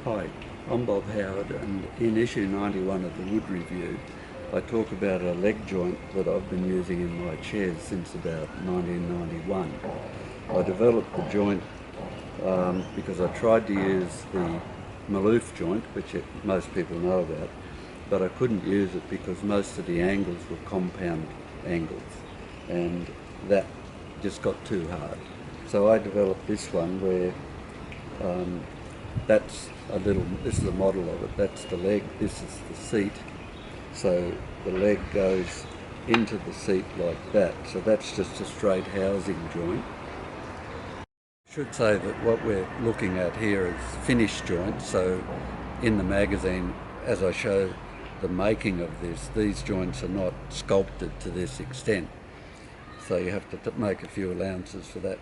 Hi, I'm Bob Howard, and in issue 91 of the Wood Review I talk about a leg joint that I've been using in my chairs since about 1991. I developed the joint because I tried to use the Maloof joint, which most people know about, but I couldn't use it because most of the angles were compound angles and that just got too hard. So I developed this one where this is a model of it. That's the leg, this is the seat. So the leg goes into the seat like that. So that's just a straight housing joint. I should say that what we're looking at here is finished joints. So in the magazine, as I show the making of this, these joints are not sculpted to this extent. So you have to make a few allowances for that.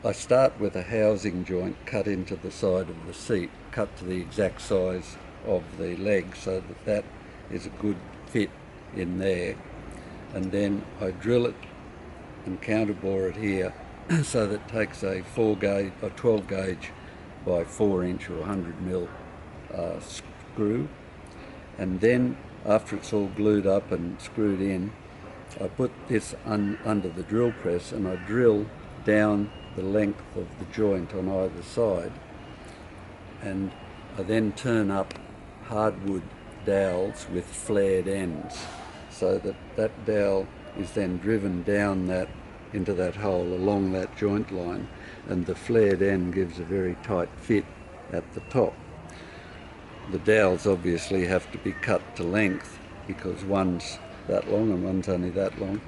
I start with a housing joint cut into the side of the seat, cut to the exact size of the leg so that that is a good fit in there. And then I drill it and counterbore it here so that it takes a 12 gauge by 4 inch or 100mm screw. And then after it's all glued up and screwed in, I put this under the drill press and I drill down the length of the joint on either side, and I then turn up hardwood dowels with flared ends so that that dowel is then driven down that into that hole along that joint line, and the flared end gives a very tight fit at the top. The dowels obviously have to be cut to length because one's that long and one's only that long.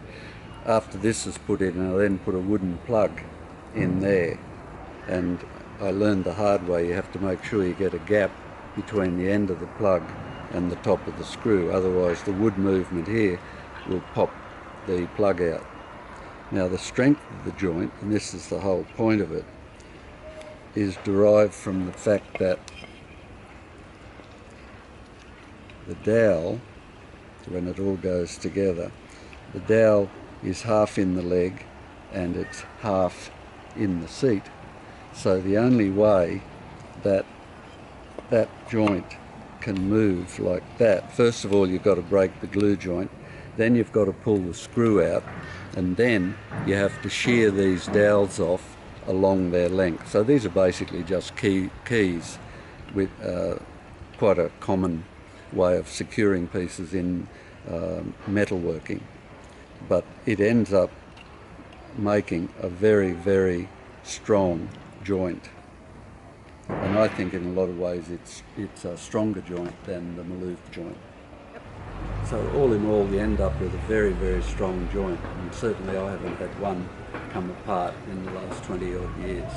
After this is put in, I then put a wooden plug in there, and I learned the hard way, you have to make sure you get a gap between the end of the plug and the top of the screw, otherwise the wood movement here will pop the plug out. Now the strength of the joint, and this is the whole point of it, is derived from the fact that the dowel, when it all goes together, the dowel is half in the leg and it's half in the seat. So the only way that that joint can move like that, first of all you've got to break the glue joint, then you've got to pull the screw out, and then you have to shear these dowels off along their length. So these are basically just keys with quite a common way of securing pieces in metalworking, but it ends up making a very, very strong joint, and I think in a lot of ways it's a stronger joint than the Maloof joint. So all in all you end up with a very, very strong joint, and certainly I haven't had one come apart in the last 20 odd years.